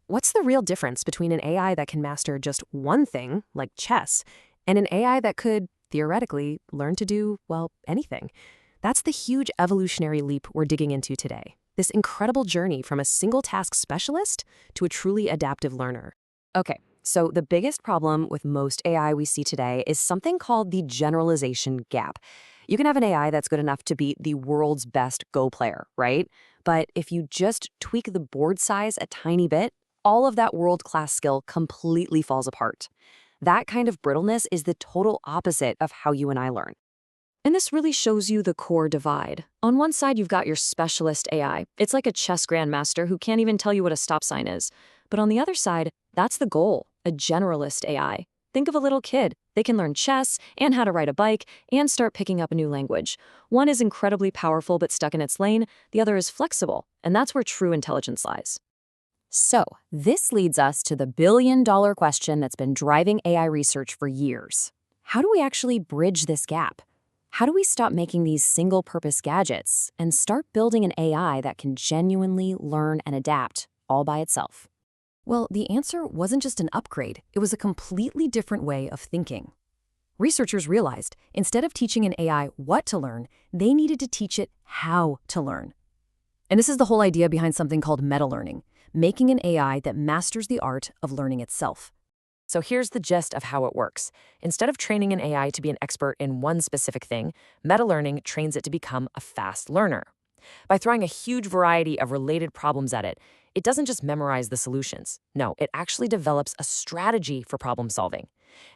What's the real difference between an AI that can master just one thing, like chess, and an AI that could, theoretically, learn to do, well, anything? That's the huge evolutionary leap we're digging into today. This incredible journey from a single task specialist to a truly adaptive learner. Okay, so the biggest problem with most AI we see today is something called the generalization gap. You can have an AI that's good enough to be the world's best Go player, right? But if you just tweak the board size a tiny bit, all of that world-class skill completely falls apart. That kind of brittleness is the total opposite of how you and I learn. And this really shows you the core divide. On one side, you've got your specialist AI. It's like a chess grandmaster who can't even tell you what a stop sign is. But on the other side, that's the goal, a generalist AI. Think of a little kid. They can learn chess and how to ride a bike and start picking up a new language. One is incredibly powerful but stuck in its lane. The other is flexible, and that's where true intelligence lies. So, this leads us to the billion-dollar question that's been driving AI research for years. How do we actually bridge this gap? How do we stop making these single-purpose gadgets and start building an AI that can genuinely learn and adapt all by itself? Well, the answer wasn't just an upgrade, it was a completely different way of thinking. Researchers realized instead of teaching an AI what to learn, they needed to teach it how to learn. And this is the whole idea behind something called meta-learning, making an AI that masters the art of learning itself. So here's the gist of how it works. Instead of training an AI to be an expert in one specific thing, meta-learning trains it to become a fast learner. By throwing a huge variety of related problems at it, it doesn't just memorize the solutions. No, it actually develops a strategy for problem solving.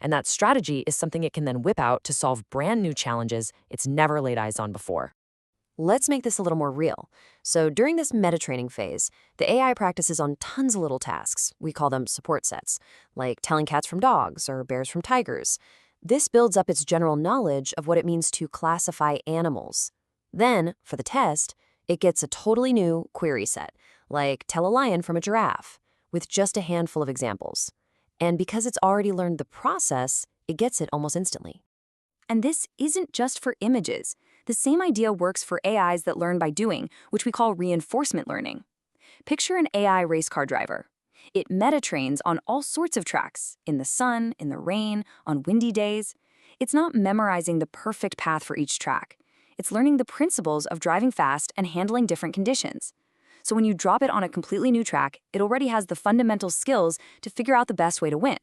And that strategy is something it can then whip out to solve brand new challenges it's never laid eyes on before. Let's make this a little more real. So during this meta-training phase, the AI practices on tons of little tasks. We call them support sets, like telling cats from dogs or bears from tigers. This builds up its general knowledge of what it means to classify animals. Then, for the test, it gets a totally new query set, like tell a lion from a giraffe, with just a handful of examples. And because it's already learned the process, it gets it almost instantly. And this isn't just for images. The same idea works for AIs that learn by doing, which we call reinforcement learning. Picture an AI race car driver. It meta-trains on all sorts of tracks, in the sun, in the rain, on windy days. It's not memorizing the perfect path for each track. It's learning the principles of driving fast and handling different conditions. So when you drop it on a completely new track, it already has the fundamental skills to figure out the best way to win.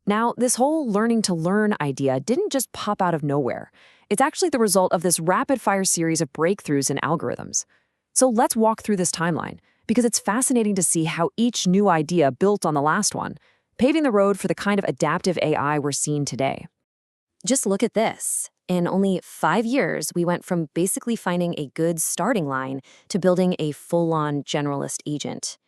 Now, this whole learning to learn idea didn't just pop out of nowhere. It's actually the result of this rapid-fire series of breakthroughs in algorithms. So let's walk through this timeline, because it's fascinating to see how each new idea built on the last one, paving the road for the kind of adaptive AI we're seeing today. Just look at this. In only 5 years, we went from basically finding a good starting line to building a full-on generalist agent.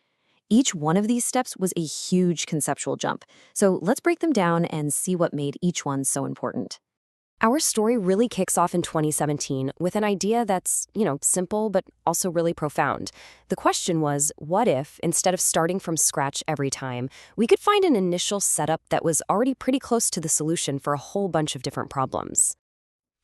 Each one of these steps was a huge conceptual jump, so let's break them down and see what made each one so important. Our story really kicks off in 2017 with an idea that's, simple but also really profound. The question was, what if, instead of starting from scratch every time, we could find an initial setup that was already pretty close to the solution for a whole bunch of different problems?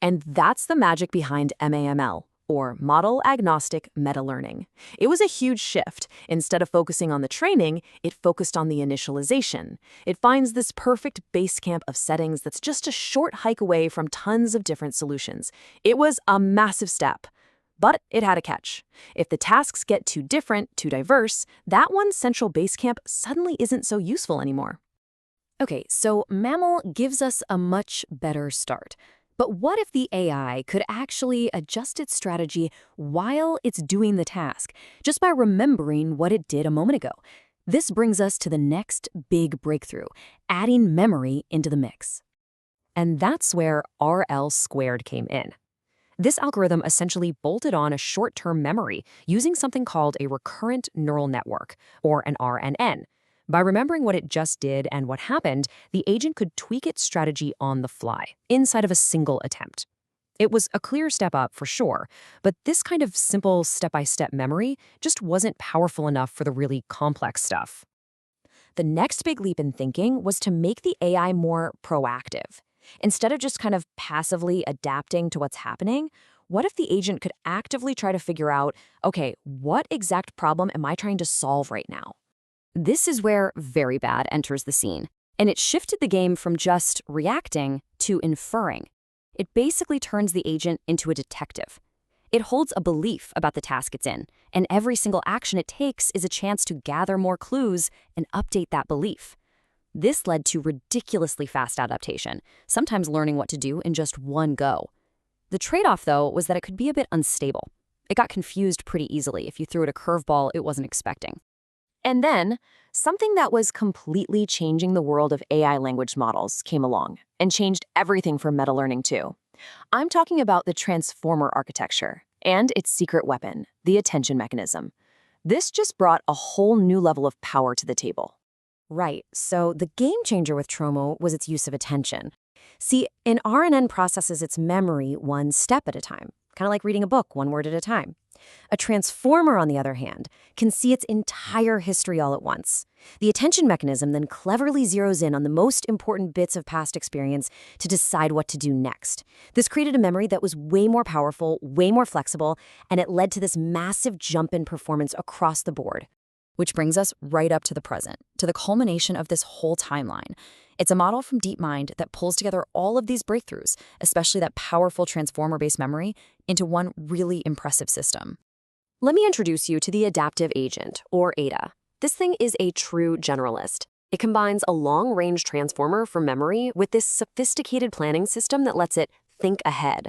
And that's the magic behind MAML, or Model Agnostic Meta-Learning. It was a huge shift. Instead of focusing on the training, it focused on the initialization. It finds this perfect base camp of settings that's just a short hike away from tons of different solutions. It was a massive step. But it had a catch. If the tasks get too different, too diverse, that one central base camp suddenly isn't so useful anymore. Okay, so MAML gives us a much better start. But what if the AI could actually adjust its strategy while it's doing the task, just by remembering what it did a moment ago? This brings us to the next big breakthrough, adding memory into the mix. And that's where RL squared came in. This algorithm essentially bolted on a short-term memory using something called a recurrent neural network, or an RNN. By remembering what it just did and what happened, the agent could tweak its strategy on the fly, inside of a single attempt. It was a clear step up for sure, but this kind of simple step-by-step memory just wasn't powerful enough for the really complex stuff. The next big leap in thinking was to make the AI more proactive. Instead of just kind of passively adapting to what's happening, what if the agent could actively try to figure out, okay, what exact problem am I trying to solve right now? This is where very bad enters the scene, and it shifted the game from just reacting to inferring. It basically turns the agent into a detective. It holds a belief about the task it's in, and every single action it takes is a chance to gather more clues and update that belief. This led to ridiculously fast adaptation, sometimes learning what to do in just one go. The trade-off, though, was that it could be a bit unstable. It got confused pretty easily if you threw it a curveball it wasn't expecting. And then, something that was completely changing the world of AI language models came along and changed everything for meta-learning too. I'm talking about the transformer architecture and its secret weapon, the attention mechanism. This just brought a whole new level of power to the table. Right, so the game changer with Tromo was its use of attention. See, an RNN processes its memory one step at a time, kind of like reading a book one word at a time. A transformer, on the other hand, can see its entire history all at once. The attention mechanism then cleverly zeroes in on the most important bits of past experience to decide what to do next. This created a memory that was way more powerful, way more flexible, and it led to this massive jump in performance across the board. Which brings us right up to the present, to the culmination of this whole timeline. It's a model from DeepMind that pulls together all of these breakthroughs, especially that powerful transformer-based memory, into one really impressive system. Let me introduce you to the Adaptive Agent, or ADA. This thing is a true generalist. It combines a long-range transformer for memory with this sophisticated planning system that lets it think ahead.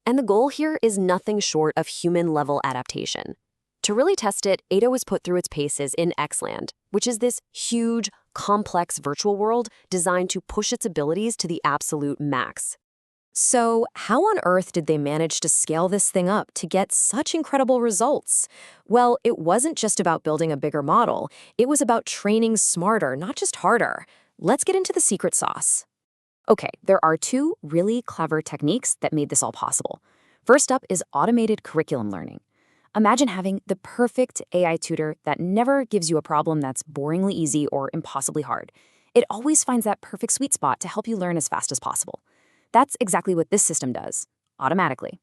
And the goal here is nothing short of human-level adaptation. To really test it, ADA was put through its paces in Xland, which is this huge, complex virtual world designed to push its abilities to the absolute max. So, how on earth did they manage to scale this thing up to get such incredible results? Well, it wasn't just about building a bigger model, it was about training smarter, not just harder. Let's get into the secret sauce. Okay, there are two really clever techniques that made this all possible. First up is automated curriculum learning. Imagine having the perfect AI tutor that never gives you a problem that's boringly easy or impossibly hard. It always finds that perfect sweet spot to help you learn as fast as possible. That's exactly what this system does, automatically.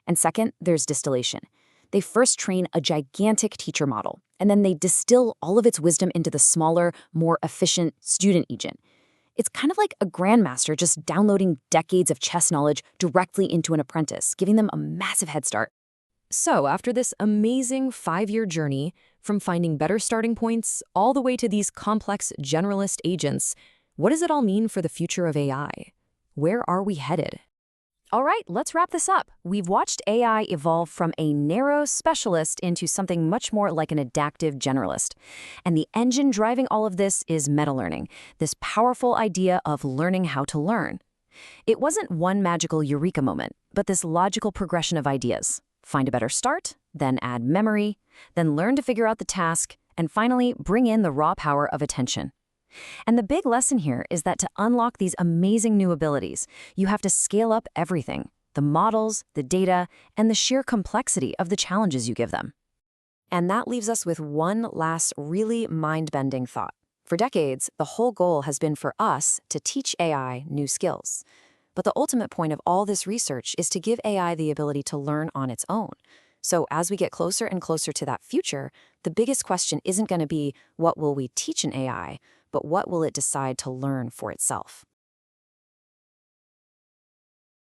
And second, there's distillation. They first train a gigantic teacher model, and then they distill all of its wisdom into the smaller, more efficient student agent. It's kind of like a grandmaster just downloading decades of chess knowledge directly into an apprentice, giving them a massive head start. So, after this amazing 5-year journey, from finding better starting points all the way to these complex generalist agents, what does it all mean for the future of AI? Where are we headed? All right, let's wrap this up. We've watched AI evolve from a narrow specialist into something much more like an adaptive generalist. And the engine driving all of this is meta-learning, this powerful idea of learning how to learn. It wasn't one magical eureka moment, but this logical progression of ideas. Find a better start, then add memory, then learn to figure out the task, and finally bring in the raw power of attention. And the big lesson here is that to unlock these amazing new abilities, you have to scale up everything, the models, the data, and the sheer complexity of the challenges you give them. And that leaves us with one last really mind-bending thought. For decades, the whole goal has been for us to teach AI new skills. But the ultimate point of all this research is to give AI the ability to learn on its own. So as we get closer and closer to that future, the biggest question isn't going to be, what will we teach an AI, but what will it decide to learn for itself?